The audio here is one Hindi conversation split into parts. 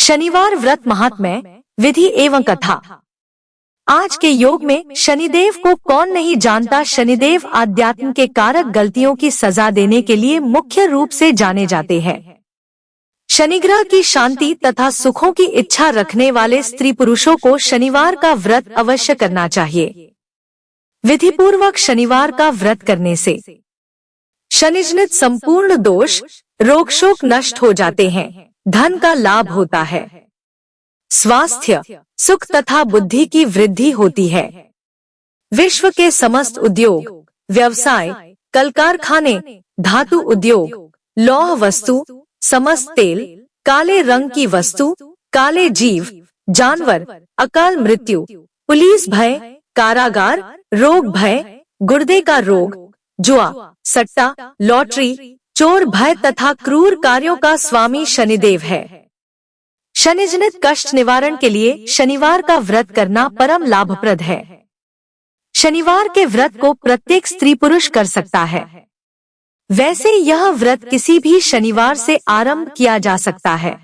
शनिवार व्रत महात्म्य, विधि एवं कथा। आज के युग में शनिदेव को कौन नहीं जानता। शनिदेव आध्यात्म के कारक गलतियों की सजा देने के लिए मुख्य रूप से जाने जाते हैं। शनिग्रह की शांति तथा सुखों की इच्छा रखने वाले स्त्री पुरुषों को शनिवार का व्रत अवश्य करना चाहिए। विधिपूर्वक शनिवार का व्रत करने से शनिजनित संपूर्ण दोष, रोग शोक नष्ट हो जाते हैं, धन का लाभ होता है, स्वास्थ्य, सुख तथा बुद्धि की वृद्धि होती है। विश्व के समस्त उद्योग, व्यवसाय, कल कारखाने, धातु उद्योग, लौह वस्तु, समस्त तेल, काले रंग की वस्तु, काले जीव, जानवर, अकाल मृत्यु, पुलिस भय, कारागार, रोग भय, गुर्दे का रोग, जुआ, सट्टा, लॉटरी, चोर भय तथा क्रूर कार्यों का स्वामी शनिदेव है। शनिजनित कष्ट निवारण के लिए शनिवार का व्रत करना परम लाभप्रद है। शनिवार के व्रत को प्रत्येक स्त्री पुरुष कर सकता है। वैसे यह व्रत किसी भी शनिवार से आरंभ किया जा सकता है।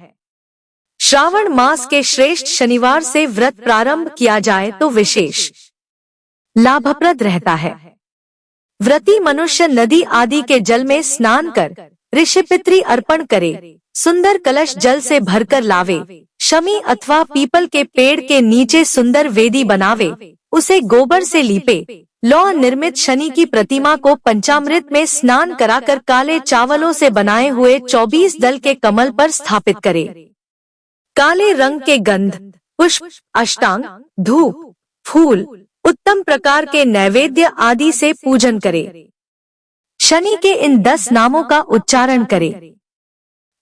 श्रावण मास के श्रेष्ठ शनिवार से व्रत प्रारंभ किया जाए तो विशेष लाभप्रद रहता है। व्रती मनुष्य नदी आदि के जल में स्नान कर ऋषि पितृ अर्पण करे, सुंदर कलश जल से भरकर लावे, शमी अथवा पीपल के पेड़ के नीचे सुंदर वेदी बनावे, उसे गोबर से लीपे, लौह निर्मित शनि की प्रतिमा को पंचामृत में स्नान कराकर काले चावलों से बनाए हुए 24 दल के कमल पर स्थापित करे। काले रंग के गंध, पुष्प, अष्टांग, धूप, फूल, उत्तम प्रकार के नैवेद्य आदि से पूजन करे। शनि के इन 10 नामों का उच्चारण करे।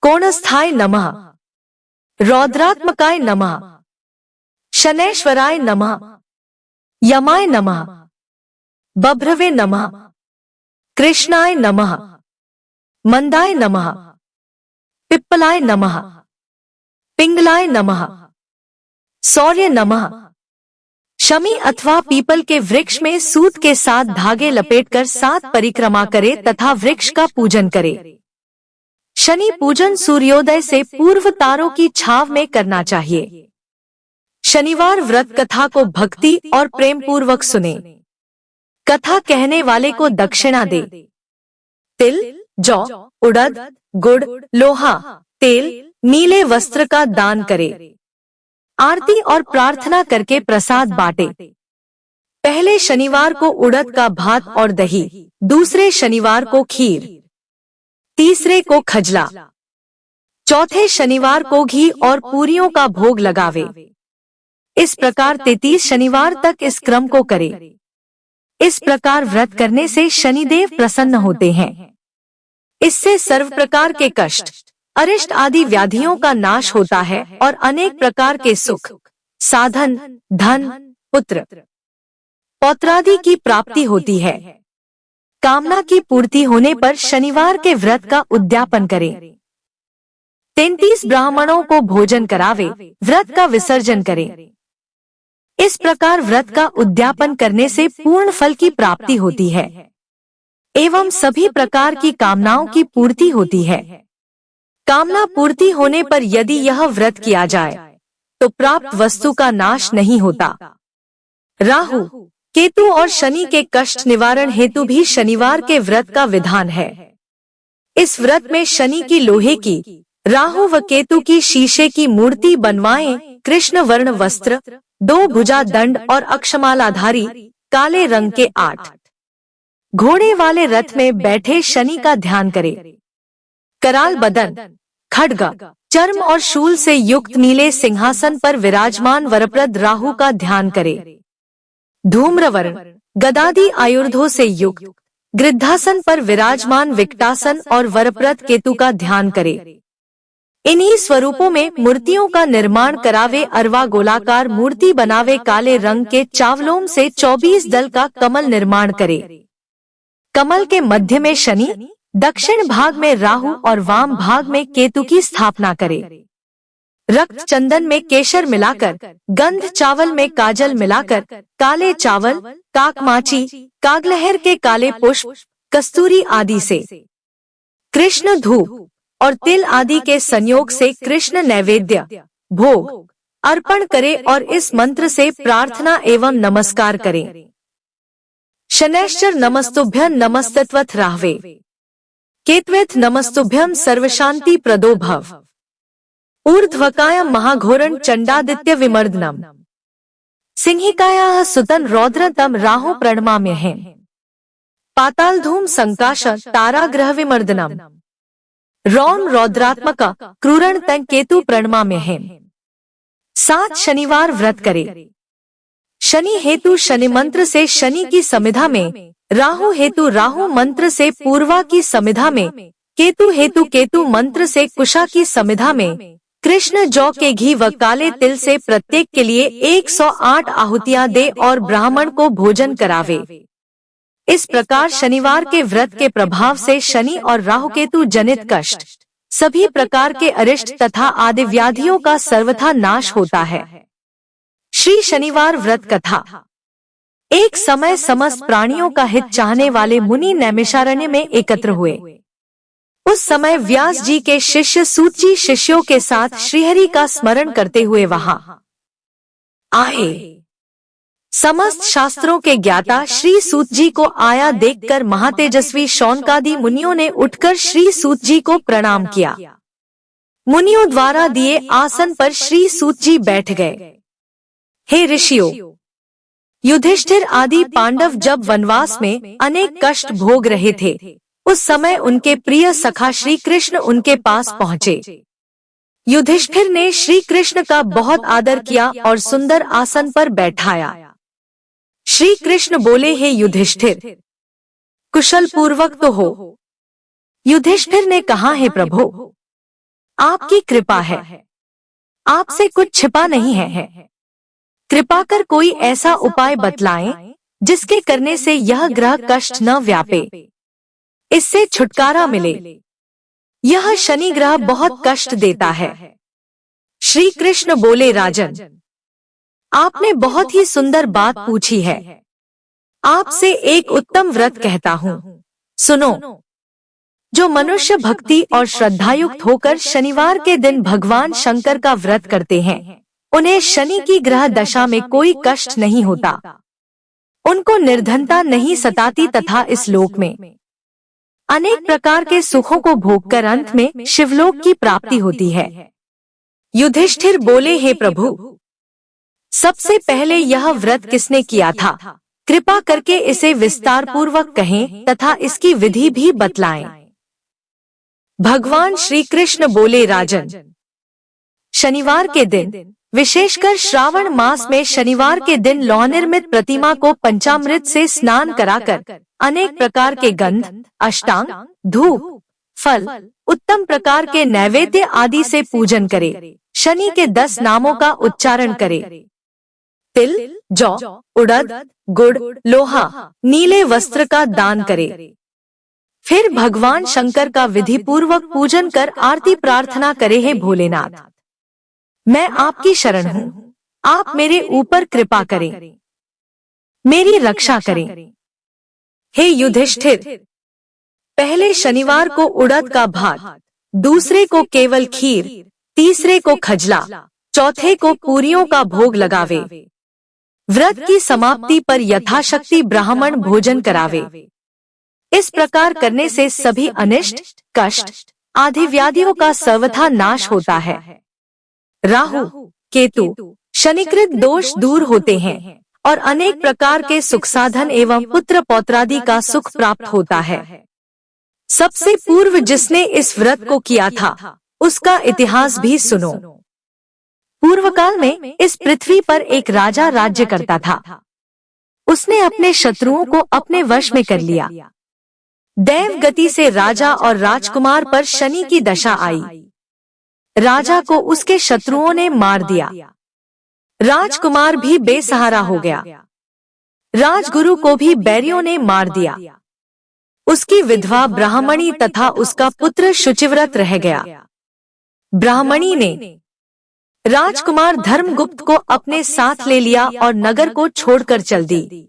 कोणस्थाय नमः, रौद्रात्मकाय नमः, शनैश्वराय नमः, यमाय नमः, बभ्रवे नमः, कृष्णाय नमः, मंदाय नमः, पिप्पलाय नमः, पिंगलाय नमः, सौर्य नमः। शमी अथवा पीपल के वृक्ष में सूत के साथ धागे लपेटकर 7 परिक्रमा करे तथा वृक्ष का पूजन करे। शनि पूजन सूर्योदय से पूर्व तारों की छाव में करना चाहिए। शनिवार व्रत कथा को भक्ति और प्रेम पूर्वक सुने। कथा कहने वाले को दक्षिणा दे। तिल, जौ, उड़द, गुड़, लोहा, तेल, नीले वस्त्र का दान करे। आरती और प्रार्थना करके प्रसाद बांटे। पहले शनिवार को उड़द का भात और दही, दूसरे शनिवार को खीर, तीसरे को खजला, चौथे शनिवार को घी और पूरियों का भोग लगावे। इस प्रकार 33 शनिवार तक इस क्रम को करे। इस प्रकार व्रत करने से शनिदेव प्रसन्न होते हैं। इससे सर्व प्रकार के कष्ट, अरिष्ट आदि व्याधियों का नाश होता है और अनेक प्रकार के सुख, साधन, धन, पुत्र, पौत्रादि की प्राप्ति होती है। कामना की पूर्ति होने पर शनिवार के व्रत का उद्यापन करें। 33 ब्राह्मणों को भोजन करावे, व्रत का विसर्जन करें। इस प्रकार व्रत का उद्यापन करने से पूर्ण फल की प्राप्ति होती है एवं सभी प्रकार की कामनाओं की पूर्ति होती है। कामना पूर्ति होने पर यदि यह व्रत किया जाए तो प्राप्त वस्तु का नाश नहीं होता। राहु, केतु और शनि के कष्ट निवारण हेतु भी शनिवार के व्रत का विधान है। इस व्रत में शनि की लोहे की, राहु व केतु की शीशे की मूर्ति बनवाएं। कृष्ण वर्ण वस्त्र, 2 भुजा दंड और अक्षमालाधारी काले रंग के 8 घोड़े वाले रथ में बैठे शनि का ध्यान करें। कराल बदन, खड्ग, चर्म और शूल से युक्त नीले सिंहासन पर विराजमान वरप्रद राहु का ध्यान करे। धूम्रवर्ण, गदादि आयुर्धों से युक्त गृद्धासन पर विराजमान विकटासन और वरप्रद केतु का ध्यान करे। इन्हीं स्वरूपों में मूर्तियों का निर्माण करावे। अरवा गोलाकार मूर्ति बनावे। काले रंग के चावलों से 24 दल का कमल निर्माण करे। कमल के मध्य में शनि, दक्षिण भाग में राहु और वाम भाग में केतु की स्थापना करे। रक्त चंदन में केशर मिलाकर, गंध चावल में काजल मिलाकर, काले चावल, काकमाची, कागलहर के काले पुष्प, कस्तूरी आदि से कृष्ण धूप और तिल आदि के संयोग से कृष्ण नैवेद्य भोग अर्पण करें और इस मंत्र से प्रार्थना एवं नमस्कार करें। शनैश्चर नमस्तुभ्यं नमस्तत्वथ राहवे, केतवेथ नमस्तुभ्यं सर्वशांति प्रदो भव, ऊर्ध्वकायं महाघोरं चंडादित्य विमर्दनम, सिंहिकायाः सुतं रौद्रतम राहु प्रणमाम्यहम्, पाताल धूम संकाश ताराग्रह विमर्दनम, रौम रौद्रात्मक क्रूरण तं केतु प्रणमाम्यहम्। 7 शनिवार व्रत करें। शनि हेतु शनि मंत्र से शनि की समिधा में, राहु हेतु राहु मंत्र से पूर्वा की समिधा में, केतु हेतु केतु मंत्र से कुशा की समिधा में, कृष्ण जौ के घी व काले तिल से प्रत्येक के लिए 108 आहुतियां दे और ब्राह्मण को भोजन करावे। इस प्रकार शनिवार के व्रत के प्रभाव से शनि और राहु केतु जनित कष्ट, सभी प्रकार के अरिष्ट तथा आदि व्याधियों का सर्वथा नाश होता है। श्री शनिवार व्रत कथा। एक समय समस्त प्राणियों का हित चाहने वाले मुनि नैमिषारण्य में एकत्र हुए। उस समय व्यास जी के शिष्य सूत जी शिष्यों के साथ श्रीहरि का स्मरण करते हुए वहां आए। समस्त शास्त्रों के ज्ञाता श्री सूत जी को आया देखकर महातेजस्वी शौनकादि मुनियों ने उठकर श्री सूत जी को प्रणाम किया। मुनियों द्वारा दिए आसन पर श्री सूत जी बैठ गए। हे ऋषियों, युधिष्ठिर आदि पांडव जब वनवास में अनेक कष्ट भोग रहे थे, उस समय उनके प्रिय सखा श्री कृष्ण उनके पास पहुँचे। युधिष्ठिर ने श्री कृष्ण का बहुत आदर किया और सुंदर आसन पर बैठाया। श्री कृष्ण बोले, हे युधिष्ठिर, कुशल पूर्वक तो हो? युधिष्ठिर ने कहा, हे प्रभु, आपकी कृपा है, आपसे कुछ छिपा नहीं है। कृपा कर कोई ऐसा उपाय बतलाएं जिसके करने से यह ग्रह कष्ट न व्यापे, इससे छुटकारा मिले। यह शनि ग्रह बहुत कष्ट देता है। श्री कृष्ण बोले, राजन, आपने बहुत ही सुंदर बात पूछी है। आपसे एक उत्तम व्रत कहता हूँ, सुनो। जो मनुष्य भक्ति और श्रद्धायुक्त होकर शनिवार के दिन भगवान शंकर का व्रत करते हैं, उन्हें शनि की ग्रह दशा में कोई कष्ट नहीं होता, उनको निर्धनता नहीं सताती तथा इस लोक में अनेक प्रकार के सुखों को भोगकर अंत में शिवलोक की प्राप्ति होती है। युधिष्ठिर बोले, हे प्रभु, सबसे पहले यह व्रत किसने किया था? कृपा करके इसे विस्तार पूर्वक कहें तथा इसकी विधि भी बतलाएं। भगवान श्री कृष्ण बोले, राजन, शनिवार के दिन, विशेषकर श्रावण मास में शनिवार के दिन लौह निर्मित प्रतिमा को पंचामृत से स्नान कराकर अनेक प्रकार के गंध, अष्टांग, धूप, फल, उत्तम प्रकार के नैवेद्य आदि से पूजन करे। शनि के 10 नामों का उच्चारण करे। तिल, जौ, उड़द, गुड़, लोहा, नीले वस्त्र का दान करे। फिर भगवान शंकर का विधि पूर्वक पूजन कर आरती प्रार्थना करे, हे भोलेनाथ, मैं आपकी शरण हूँ, आप मेरे ऊपर कृपा करें, मेरी रक्षा करें। हे युधिष्ठिर, पहले शनिवार को उड़द का भात, दूसरे को केवल खीर, तीसरे को खजला, चौथे को पूरियों का भोग लगावे। व्रत की समाप्ति पर यथाशक्ति ब्राह्मण भोजन करावे। इस प्रकार करने से सभी अनिष्ट, कष्ट, आदि व्याधियों का सर्वथा नाश होता है। राहु, केतु, शनिकृत दोष दूर होते हैं और अनेक प्रकार के सुख साधन एवं पुत्र पौत्रादि का सुख प्राप्त होता है। सबसे पूर्व जिसने इस व्रत को किया था, उसका इतिहास भी सुनो। पूर्व काल में इस पृथ्वी पर एक राजा राज्य करता था। उसने अपने शत्रुओं को अपने वश में कर लिया। दैव गति से राजा और राजकुमार पर शनि की दशा आई। राजा को उसके शत्रुओं ने मार दिया। राजकुमार भी बेसहारा हो गया। राजगुरु को भी बैरियों ने मार दिया। उसकी विधवा ब्राह्मणी तथा उसका पुत्र शुचिव्रत रह गया। ब्राह्मणी ने राजकुमार धर्मगुप्त को अपने साथ ले लिया और नगर को छोड़कर चल दी।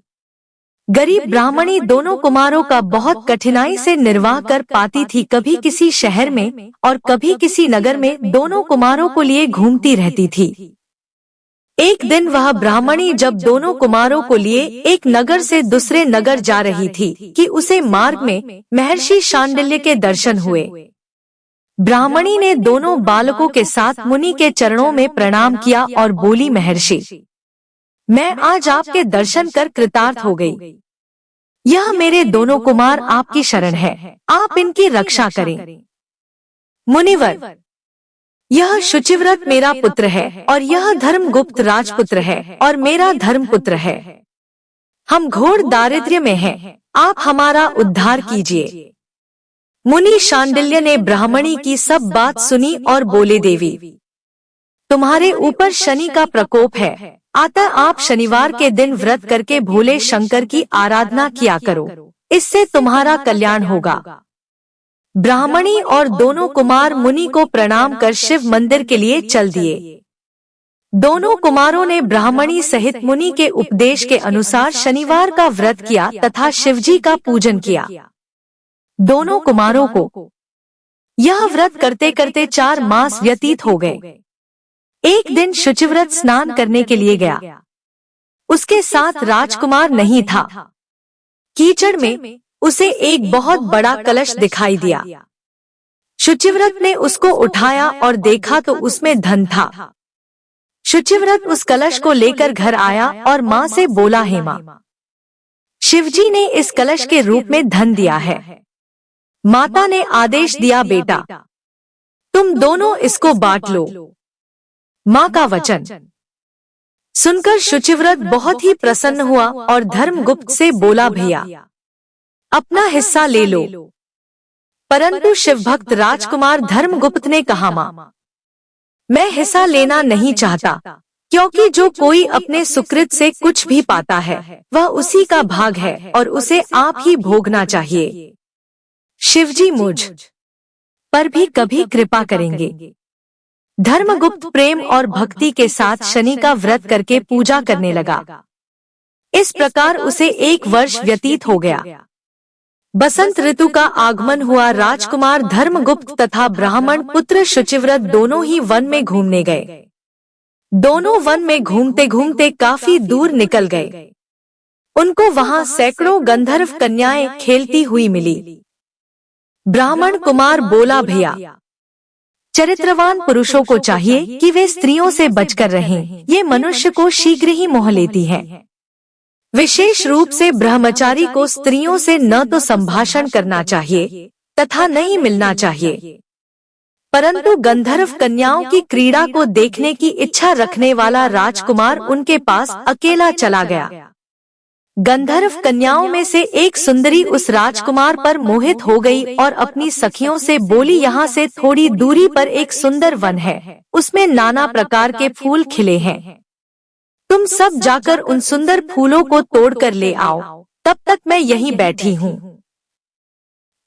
गरीब ब्राह्मणी दोनों कुमारों का बहुत कठिनाई से निर्वाह कर पाती थी। कभी किसी शहर में और कभी किसी नगर में दोनों कुमारों को लिए घूमती रहती थी। एक दिन वह ब्राह्मणी जब दोनों कुमारों को लिए एक नगर से दूसरे नगर जा रही थी कि उसे मार्ग में महर्षि शांडिल्य के दर्शन हुए। ब्राह्मणी ने दोनों बालकों के साथ मुनि के चरणों में प्रणाम किया और बोली, महर्षि, मैं आज आपके दर्शन कर कृतार्थ हो गई। यह मेरे दोनों कुमार आपकी शरण है, आप इनकी रक्षा करें। मुनिवर, यह शुचिव्रत मेरा पुत्र है और यह धर्मगुप्त राजपुत्र है और मेरा धर्मपुत्र है। हम घोर दारिद्र्य में हैं, आप हमारा उद्धार कीजिए। मुनि शांडिल्य ने ब्राह्मणी की सब बात सुनी और बोले, देवी, तुम्हारे ऊपर शनि का प्रकोप है, अतः आप शनिवार के दिन व्रत करके भोले शंकर की आराधना किया करो, इससे तुम्हारा कल्याण होगा। ब्राह्मणी और दोनों कुमार मुनि को प्रणाम कर शिव मंदिर के लिए चल दिए। दोनों कुमारों ने ब्राह्मणी सहित मुनि के उपदेश के अनुसार शनिवार का व्रत किया तथा शिवजी का पूजन किया। दोनों कुमारों को यह व्रत करते करते 4 मास व्यतीत हो गए। एक दिन शुचिव्रत स्नान करने के लिए गया। उसके साथ राजकुमार नहीं था। कीचड़ में उसे एक बहुत बड़ा कलश दिखाई दिया। शुचिव्रत ने उसको उठाया और देखा तो उसमें धन था। शुचिव्रत उस कलश को लेकर घर आया और माँ से बोला, हे माँ, शिवजी ने इस कलश के रूप में धन दिया है। माता ने आदेश दिया, बेटा, तुम दोनों इसको बांट लो। माँ का वचन सुनकर शुचिव्रत बहुत ही प्रसन्न हुआ और धर्मगुप्त से बोला, भैया, अपना हिस्सा ले लो। परंतु शिवभक्त राजकुमार धर्मगुप्त ने कहा, माँ, मैं हिस्सा लेना नहीं चाहता, क्योंकि जो कोई अपने सुकृत से कुछ भी पाता है वह उसी का भाग है और उसे आप ही भोगना चाहिए। शिवजी मुझ पर भी कभी कृपा करेंगे। धर्मगुप्त प्रेम और भक्ति के साथ शनि का व्रत करके पूजा करने लगा। इस प्रकार उसे 1 वर्ष व्यतीत हो गया। बसंत ऋतु का आगमन हुआ। राजकुमार धर्मगुप्त तथा ब्राह्मण पुत्र शुचिव्रत दोनों ही वन में घूमने गए। दोनों वन में घूमते घूमते काफी दूर निकल गए। उनको वहां सैकड़ों गंधर्व कन्याएं खेलती हुई मिली। ब्राह्मण कुमार बोला, भैया, चरित्रवान पुरुषों को चाहिए कि वे स्त्रियों से बचकर रहें, ये मनुष्य को शीघ्र ही मोह लेती हैं। विशेष रूप से ब्रह्मचारी को स्त्रियों से न तो संभाषण करना चाहिए तथा न ही मिलना चाहिए। परंतु गंधर्व कन्याओं की क्रीड़ा को देखने की इच्छा रखने वाला राजकुमार उनके पास अकेला चला गया। गंधर्व कन्याओं में से एक सुंदरी उस राजकुमार पर मोहित हो गई और अपनी सखियों से बोली, यहाँ से थोड़ी दूरी पर एक सुंदर वन है, उसमें नाना प्रकार के फूल खिले हैं। तुम सब जाकर उन सुंदर फूलों को तोड़कर ले आओ, तब तक मैं यहीं बैठी हूँ।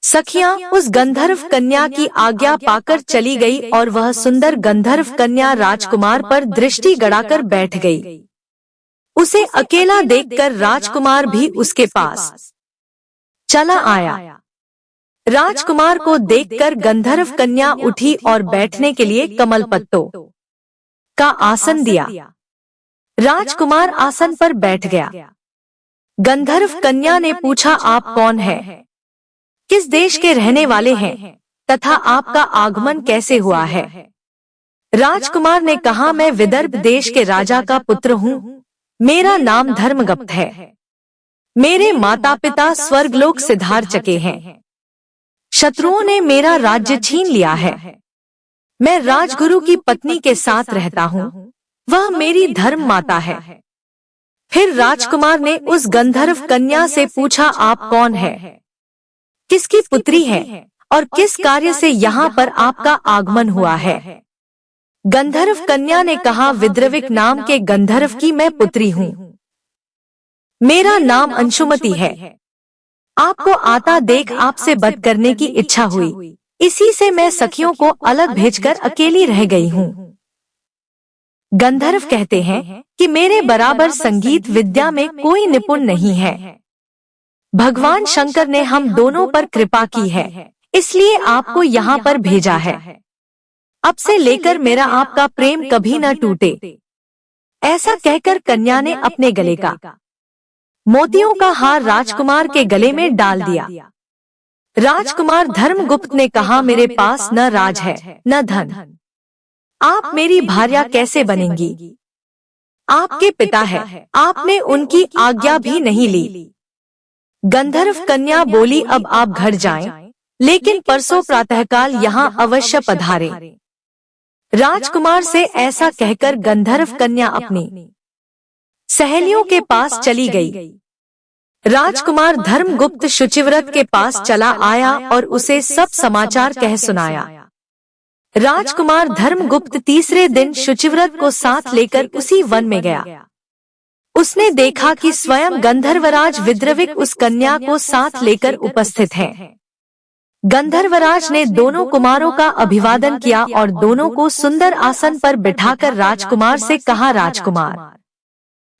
सखियां उस गंधर्व कन्या की आज्ञा पाकर चली गई और वह सुंदर गंधर्व कन्या राजकुमार पर दृष्टि गड़ाकर बैठ गई। उसे अकेला देखकर राजकुमार भी उसके पास चला आया। राजकुमार को देखकर गंधर्व कन्या उठी और बैठने के लिए कमल पत्तों का आसन दिया। राजकुमार आसन पर बैठ गया। गंधर्व कन्या ने पूछा, आप कौन है, किस देश के रहने वाले हैं तथा आपका आगमन कैसे हुआ है? राजकुमार ने कहा, मैं विदर्भ देश के राजा का पुत्र हूँ। मेरा नाम धर्मगुप्त है। मेरे माता पिता स्वर्गलोक सिधार चुके हैं। शत्रुओं ने मेरा राज्य छीन लिया है। मैं राजगुरु की पत्नी के साथ रहता हूँ, वह मेरी धर्म माता है। फिर राजकुमार ने उस गंधर्व कन्या से पूछा, आप कौन है, किसकी पुत्री है और किस कार्य से यहाँ पर आपका आगमन हुआ है? गंधर्व कन्या ने कहा, विद्रविक नाम के गंधर्व की मैं पुत्री हूँ। मेरा नाम अंशुमति है। आपको आता देख आपसे बध करने की इच्छा हुई, इसी से मैं सखियों को अलग भेजकर अकेली रह गई हूँ। गंधर्व कहते हैं कि मेरे बराबर संगीत विद्या में कोई निपुण नहीं है। भगवान शंकर ने हम दोनों पर कृपा की है, इसलिए आपको यहाँ पर भेजा है। अब से लेकर मेरा आपका प्रेम कभी न टूटे। ऐसा कहकर कन्या ने अपने गले का मोतियों का हार राजकुमार के गले में डाल दिया। राजकुमार धर्मगुप्त ने कहा, मेरे पास न राज है न धन, आप मेरी भार्या कैसे बनेंगी? आपके पिता है, आपने उनकी आज्ञा भी नहीं ली। गंधर्व कन्या बोली, अब आप घर जाएं, लेकिन परसों प्रातःकाल यहाँ अवश्य पधारें। राजकुमार से ऐसा कहकर गंधर्व कन्या अपनी सहेलियों के पास चली गई। राजकुमार धर्मगुप्त शुचिव्रत के पास चला आया और उसे सब समाचार कह सुनाया। राजकुमार धर्मगुप्त तीसरे दिन शुचिव्रत को साथ लेकर उसी वन में गया। उसने देखा कि स्वयं गंधर्वराज विद्रविक उस कन्या को साथ लेकर उपस्थित है। गंधर्वराज ने दोनों कुमारों का अभिवादन किया और दोनों को सुंदर आसन पर बिठाकर राजकुमार से कहा, राजकुमार,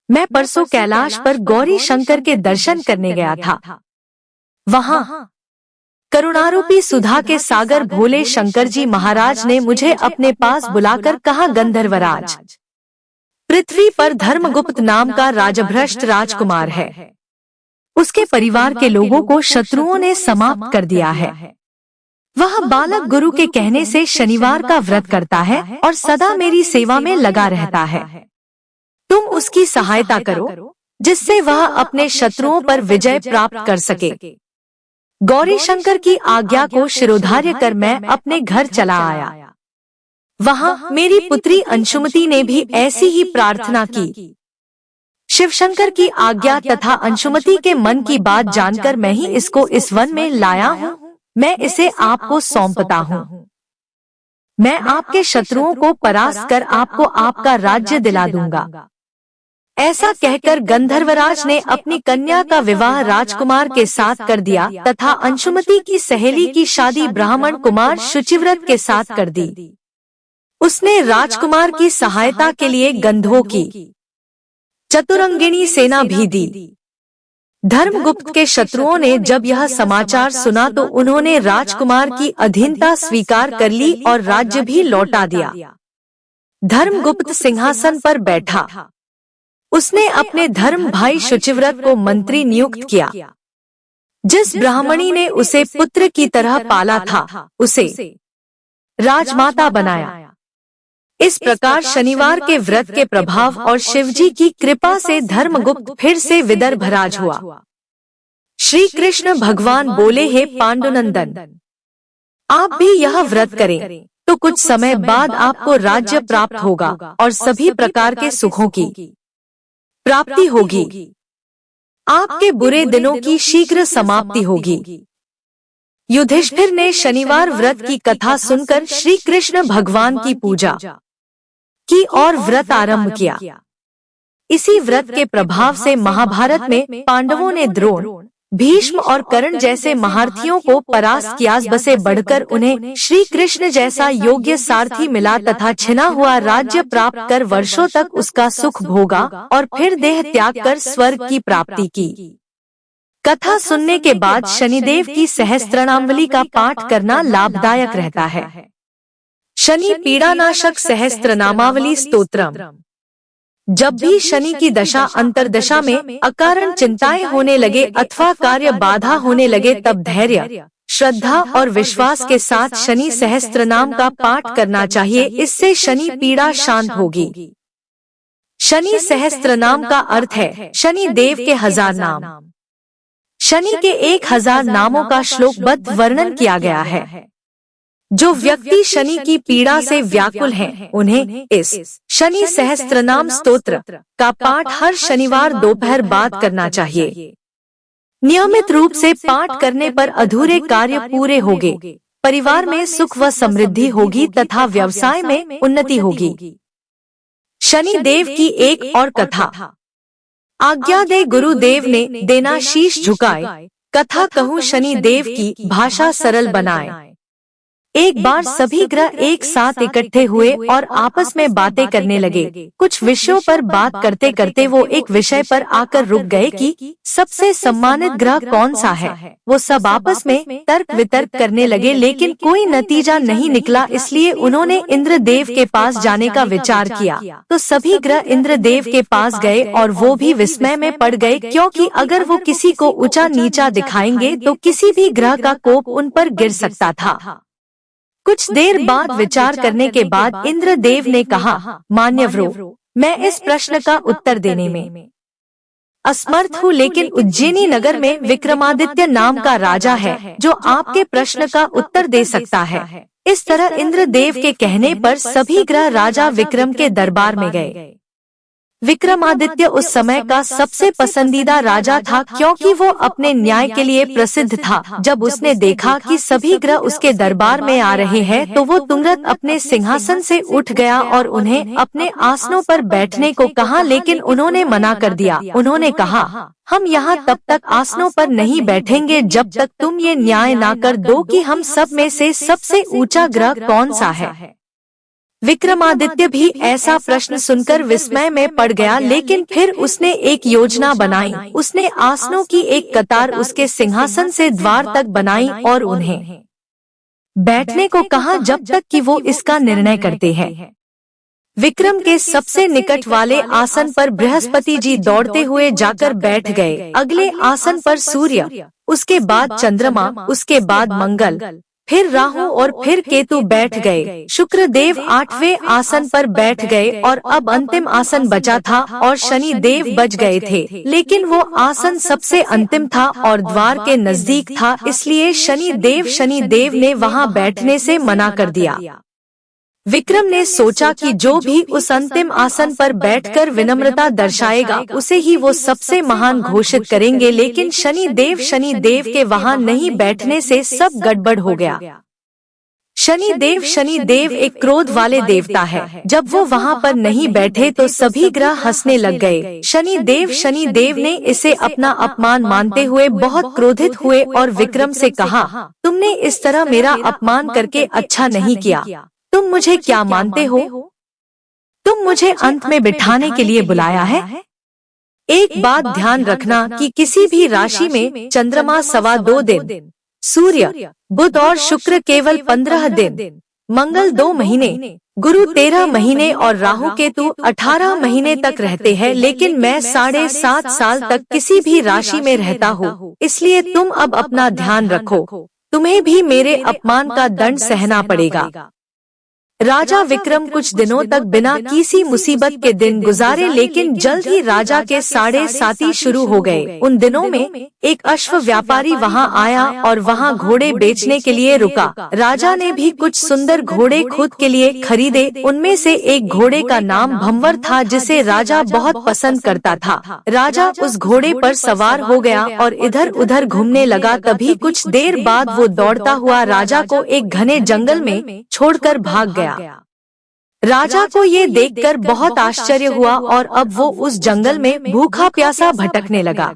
मैं परसों कैलाश पर गौरी शंकर के दर्शन करने गया था। वहां करुणारूपी सुधा के सागर भोले शंकर जी महाराज ने मुझे अपने पास बुलाकर कहा, गंधर्वराज, पृथ्वी पर धर्मगुप्त नाम का राजभ्रष्ट राजकुमार है। उसके परिवार के लोगों को शत्रुओं ने समाप्त कर दिया है। वह बालक गुरु के कहने से शनिवार का व्रत करता है और सदा मेरी सेवा में लगा रहता है। तुम उसकी सहायता करो, जिससे वह अपने शत्रुओं पर विजय प्राप्त कर सके। गौरी शंकर की आज्ञा को शिरोधार्य कर मैं अपने घर चला आया। वहां मेरी पुत्री अंशुमति ने भी ऐसी ही प्रार्थना की। शिवशंकर की आज्ञा तथा अंशुमति के मन की बात जानकर मैं ही इसको इस वन में लाया हूँ। मैं इसे आपको सौंपता हूँ। मैं आपके शत्रुओं को परास्त कर आपको आपका राज्य दिला दूंगा। ऐसा कहकर गंधर्वराज ने अपनी कन्या का विवाह राजकुमार के साथ कर दिया तथा अंशुमति की सहेली की शादी ब्राह्मण कुमार शुचिव्रत के साथ कर दी। उसने राजकुमार की सहायता के लिए गंधों की चतुरंगिणी सेना भी दी। धर्मगुप्त के शत्रुओं ने जब यह समाचार सुना तो उन्होंने राजकुमार की अधीनता स्वीकार कर ली और राज्य भी लौटा दिया। धर्मगुप्त सिंहासन पर बैठा। उसने अपने धर्म भाई शुचिव्रत को मंत्री नियुक्त किया। जिस ब्राह्मणी ने उसे पुत्र की तरह पाला था, उसे राजमाता बनाया। इस प्रकार शनिवार के व्रत के प्रभाव और शिवजी की कृपा से धर्मगुप्त फिर से विदर्भराज हुआ। श्री कृष्ण भगवान बोले, हे पांडुनंदन, आप भी यह व्रत करें तो कुछ समय बाद आपको राज्य प्राप्त होगा और सभी प्रकार के सुखों की प्राप्ति होगी। आपके बुरे दिनों की शीघ्र समाप्ति होगी। युधिष्ठिर ने शनिवार व्रत की कथा सुनकर श्री कृष्ण भगवान की पूजा की और व्रत आरंभ किया। इसी व्रत के प्रभाव से महाभारत में पांडवों ने द्रोण, भीष्म और कर्ण जैसे महारथियों को परास्त किया। बसे बढ़कर उन्हें श्री कृष्ण जैसा योग्य सारथी मिला तथा छिना हुआ राज्य प्राप्त कर वर्षों तक उसका सुख भोगा और फिर देह त्याग कर स्वर्ग की प्राप्ति की। कथा सुनने के बाद शनिदेव की सहस्त्रनामावली का पाठ करना लाभदायक रहता है। शनि पीड़ानाशक सहस्त्रनामावली स्तोत्रम। जब भी शनि की दशा अंतरदशा में अकारण चिंताएं होने लगे अथवा कार्य बाधा होने लगे, तब धैर्य, श्रद्धा और विश्वास के साथ शनि सहस्त्रनाम का पाठ करना चाहिए। इससे शनि पीड़ा शांत होगी। शनि सहस्त्रनाम का अर्थ है शनि देव के 1000 नाम। शनि के 1000 नामों का श्लोकबद्ध वर्णन किया गया है। जो व्यक्ति शनि की पीड़ा से व्याकुल हैं, उन्हें इस शनि सहस्त्रनाम स्तोत्र का पाठ हर शनिवार दोपहर बाद करना चाहिए। नियमित रूप से पाठ करने पर अधूरे कार्य पूरे होंगे, परिवार में सुख व समृद्धि होगी तथा व्यवसाय में उन्नति होगी। शनि देव की एक और कथा। आज्ञा दे गुरुदेव ने देना शीश झुकाए, कथा कहूँ शनि देव की भाषा सरल बनाए। एक बार सभी ग्रह एक साथ इकट्ठे हुए और आपस में बातें करने लगे। कुछ विषयों पर बात करते करते वो एक विषय पर आकर रुक गए कि सबसे सम्मानित ग्रह कौन सा है। वो सब आपस में तर्क वितर्क करने लगे, लेकिन कोई नतीजा नहीं निकला। इसलिए उन्होंने इंद्रदेव के पास जाने का विचार किया। तो सभी ग्रह इंद्रदेव के पास गए और वो भी विस्मय में पड़ गए, क्योंकि अगर वो किसी को ऊंचा नीचा दिखाएंगे तो किसी भी ग्रह का कोप उन पर गिर सकता था। कुछ देर बाद विचार करने के बाद इंद्रदेव ने कहा, मान्यवरों, मैं इस प्रश्न का उत्तर देने में असमर्थ हूँ, लेकिन उज्जैनी नगर में विक्रमादित्य नाम का राजा है जो आपके प्रश्न का उत्तर दे सकता है। इस तरह इंद्रदेव के कहने पर सभी ग्रह राजा विक्रम के दरबार में गए। विक्रमादित्य उस समय का सबसे पसंदीदा राजा था, क्योंकि वो अपने न्याय के लिए प्रसिद्ध था। जब उसने देखा कि सभी ग्रह उसके दरबार में आ रहे हैं, तो वो तुरंत अपने सिंहासन से उठ गया और उन्हें अपने आसनों पर बैठने को कहा, लेकिन उन्होंने मना कर दिया। उन्होंने कहा, हम यहाँ तब तक आसनों पर नहीं बैठेंगे जब तक तुम ये न्याय ना कर दो कि हम सब में से सबसे ऊंचा ग्रह कौन सा है। विक्रमादित्य भी ऐसा प्रश्न सुनकर विस्मय में पड़ गया, लेकिन फिर उसने एक योजना बनाई। उसने आसनों की एक कतार उसके सिंहासन से द्वार तक बनाई और उन्हें बैठने को कहा जब तक कि वो इसका निर्णय करते हैं। विक्रम के सबसे निकट वाले आसन पर बृहस्पति जी दौड़ते हुए जाकर बैठ गए। अगले आसन पर सूर्य, उसके बाद चंद्रमा, उसके बाद मंगल, फिर राहु और फिर केतु बैठ गए। शुक्र देव 8वें आसन पर बैठ गए और अब अंतिम आसन बचा था और शनि देव बच गए थे, लेकिन वो आसन सबसे अंतिम था और द्वार के नजदीक था, इसलिए शनि देव ने वहां बैठने से मना कर दिया। विक्रम ने सोचा कि जो भी उस अंतिम आसन पर बैठकर विनम्रता दर्शाएगा उसे ही वो सबसे महान घोषित करेंगे, लेकिन शनि देव के वहां नहीं बैठने से सब गड़बड़ हो गया। शनि देव एक क्रोध वाले देवता है। जब वो वहां पर नहीं बैठे तो सभी ग्रह हंसने लग गए। शनि देव ने इसे अपना अपमान मानते हुए बहुत क्रोधित हुए और विक्रम से कहा, तुमने इस तरह मेरा अपमान करके अच्छा नहीं किया। तुम मुझे क्या मानते हो? तुम मुझे अंत में बिठाने के लिए बुलाया है। एक बात ध्यान रखना कि किसी भी राशि में चंद्रमा 2.25 दिन, सूर्य, बुध और शुक्र केवल 15 दिन, मंगल 2 महीने, गुरु 13 महीने और राहु केतु 18 महीने तक रहते हैं, लेकिन मैं 7.5 साल तक किसी भी राशि में रहता हूँ। इसलिए तुम अब अपना ध्यान रखो, तुम्हें भी मेरे अपमान का दंड सहना पड़ेगा। राजा विक्रम कुछ दिनों तक बिना किसी मुसीबत के दिन गुजारे, लेकिन जल्द ही राजा के 7.5 शुरू हो गए। उन दिनों में एक अश्व व्यापारी वहां आया और वहां घोड़े बेचने के लिए रुका। राजा ने भी कुछ सुंदर घोड़े खुद के लिए खरीदे। उनमें से एक घोड़े का नाम भंवर था, जिसे राजा बहुत पसंद करता था। राजा उस घोड़े पर सवार हो गया और इधर उधर घूमने लगा। तभी कुछ देर बाद वो दौड़ता हुआ राजा को एक घने जंगल में छोड़कर भाग गया। राजा को ये देखकर बहुत आश्चर्य हुआ और अब वो उस जंगल में भूखा प्यासा भटकने लगा।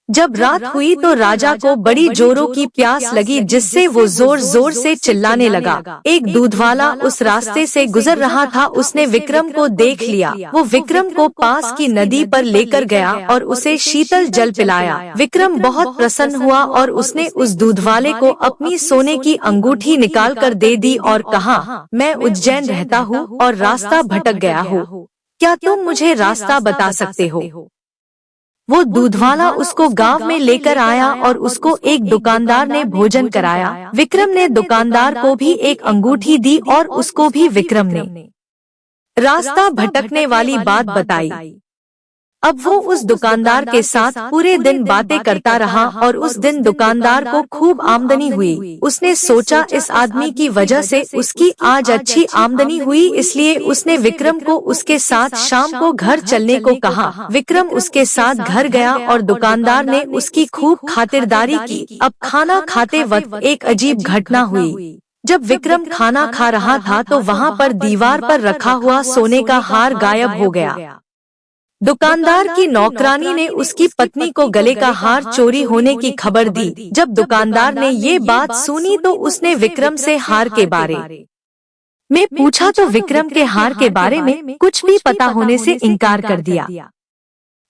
जब रात हुई तो राजा को बड़ी जोरों की प्यास लगी, जिससे वो जोर जोर से चिल्लाने लगा। एक दूधवाला उस रास्ते से गुजर रहा था। उसने विक्रम को देख लिया। वो विक्रम को पास की नदी पर लेकर गया और उसे शीतल जल पिलाया। विक्रम बहुत प्रसन्न हुआ और उसने उस दूधवाले को अपनी सोने की अंगूठी निकाल कर दे दी और कहा, मैं उज्जैन रहता हूँ और रास्ता भटक गया हूँ, क्या तुम मुझे रास्ता बता सकते हो? वो दूधवाला उसको गांव में लेकर आया और उसको एक दुकानदार ने भोजन कराया। विक्रम ने दुकानदार को भी एक अंगूठी दी और उसको भी विक्रम ने रास्ता भटकने वाली बात बताई। अब वो उस दुकानदार के साथ पूरे दिन बातें करता रहा और उस दिन दुकानदार को खूब आमदनी हुई। उसने सोचा इस आदमी की वजह से उसकी आज अच्छी आमदनी हुई, इसलिए उसने विक्रम को उसके साथ शाम को घर चलने को कहा। विक्रम उसके साथ घर गया और दुकानदार ने उसकी खूब खातिरदारी की। अब खाना खाते वक्त एक अजीब घटना हुई। जब विक्रम खाना खा रहा था तो वहाँ पर दीवार पर रखा हुआ सोने का हार गायब हो गया। दुकानदार की नौकरानी ने उसकी पत्नी को गले का हार चोरी होने की खबर दी। जब दुकानदार ने ये बात सुनी तो उसने विक्रम से हार के बारे में पूछा तो विक्रम के हार के बारे में कुछ भी पता होने से इनकार कर दिया।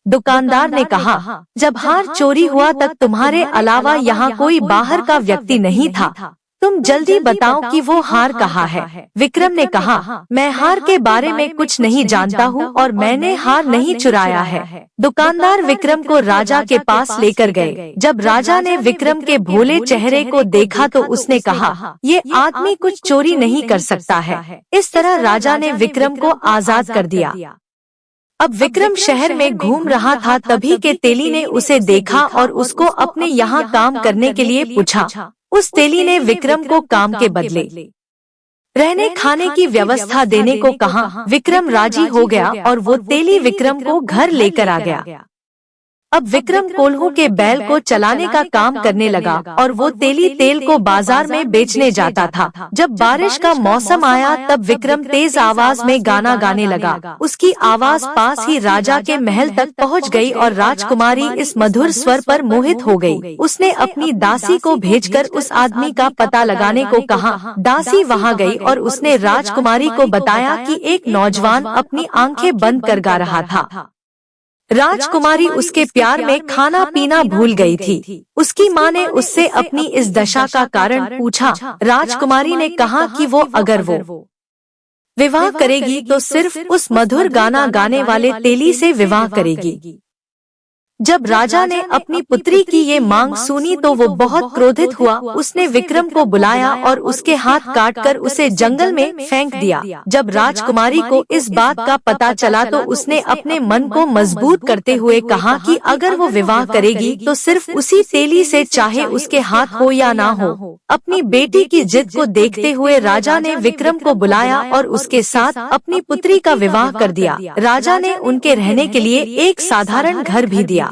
दुकानदार ने कहा, जब हार चोरी हुआ तब तुम्हारे अलावा यहाँ कोई बाहर का व्यक्ति नहीं था, तुम जल्दी बताओ कि वो हार कहाँ है। विक्रम ने कहा, मैं हार के बारे में कुछ नहीं जानता हूँ और मैंने हार नहीं चुराया है। दुकानदार विक्रम को राजा के पास लेकर गए। जब राजा ने विक्रम के भोले चेहरे को देखा तो उसने कहा, ये आदमी कुछ चोरी नहीं कर सकता है। इस तरह राजा ने विक्रम को आजाद कर दिया। अब विक्रम शहर में घूम रहा था, तभी के तेली ने उसे देखा और उसको अपने यहाँ काम करने के लिए पूछा। उस तेली ने विक्रम को काम के बदले रहने खाने की व्यवस्था देने को कहा। विक्रम राजी हो गया और वो तेली विक्रम को घर लेकर आ गया। अब विक्रम कोल्हू के बैल को चलाने का काम करने लगा और वो तेली तेल को बाजार में बेचने जाता था। जब बारिश का मौसम आया तब विक्रम तेज आवाज में गाना गाने लगा। उसकी आवाज पास ही राजा के महल तक पहुंच गई और राजकुमारी इस मधुर स्वर पर मोहित हो गई। उसने अपनी दासी को भेजकर उस आदमी का पता लगाने को कहा। दासी वहां गई और उसने राजकुमारी को बताया कि एक नौजवान अपनी आंखें बंद कर गा रहा था। राजकुमारी उसके प्यार में खाना पीना भूल गई थी। उसकी माँ ने उससे अपनी इस दशा का कारण पूछा। राजकुमारी ने कहा कि वो अगर वो विवाह करेगी तो सिर्फ उस मधुर गाना गाने वाले तेली से विवाह करेगी। जब राजा ने अपनी पुत्री की ये मांग सुनी तो वो बहुत क्रोधित हुआ। उसने विक्रम को बुलाया और उसके हाथ काटकर उसे जंगल में फेंक दिया। जब राजकुमारी को इस बात का पता चला तो उसने अपने मन को मजबूत करते हुए कहा कि अगर वो विवाह करेगी तो सिर्फ उसी तेली से, चाहे उसके हाथ हो या ना हो। अपनी बेटी की जिद को देखते हुए राजा ने विक्रम को बुलाया और उसके साथ अपनी पुत्री का विवाह कर दिया। राजा ने उनके रहने के लिए एक साधारण घर भी दिया।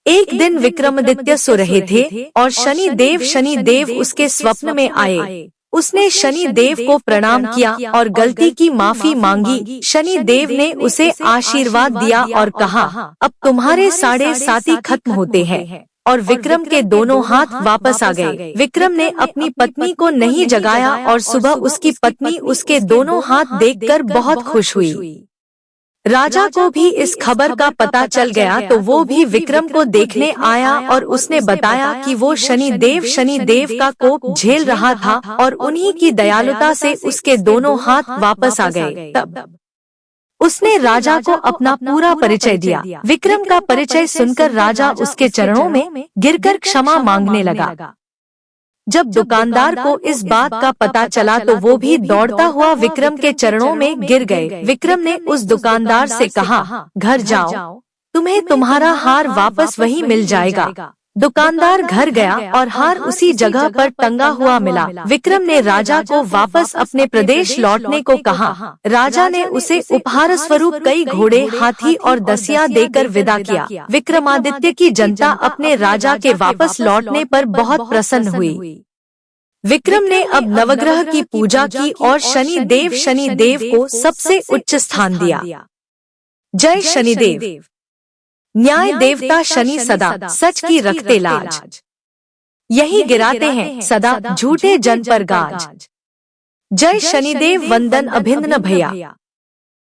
एक दिन विक्रमादित्य सो रहे थे और शनिदेव उसके स्वप्न में आए। उसने शनिदेव को प्रणाम किया और गलती की माफी मांगी। शनिदेव ने उसे आशीर्वाद दिया और कहा, अब तुम्हारे साढ़े साती खत्म होते हैं। और विक्रम के दोनों हाथ वापस आ गए। विक्रम ने अपनी पत्नी को नहीं जगाया और सुबह उसकी पत्नी उसके दोनों हाथ देखकर बहुत खुश हुई। राजा को भी इस खबर का पता चल गया तो वो भी विक्रम को देखने आया और उसने बताया कि वो शनिदेव का कोप झेल रहा था और उन्हीं की दयालुता से उसके दोनों हाथ वापस आ गए। तब उसने राजा को अपना पूरा परिचय दिया। विक्रम का परिचय सुनकर राजा उसके चरणों में गिरकर क्षमा मांगने लगा। जब दुकानदार को इस बात का पता चला तो वो भी दौड़ता हुआ विक्रम के चरणों में गिर गए। विक्रम ने उस दुकानदार से कहा, घर जाओ, तुम्हें तुम्हारा हार वापस वहीं मिल जाएगा। दुकानदार घर गया और हार उसी जगह पर टंगा हुआ मिला। विक्रम ने राजा को वापस अपने प्रदेश लौटने को कहा। राजा ने उसे उपहार स्वरूप कई घोड़े, हाथी और दसिया देकर विदा किया। विक्रमादित्य की जनता अपने राजा के वापस लौटने पर बहुत प्रसन्न हुई। विक्रम ने अब नवग्रह की पूजा की और शनिदेव को सबसे उच्च स्थान दिया। जय शनिदेव। न्याय देवता शनि सदा सच की रखते लाज, यही गिराते हैं सदा झूठे जन पर गाज। जय शनिदेव, वंदन अभिन्न भैया।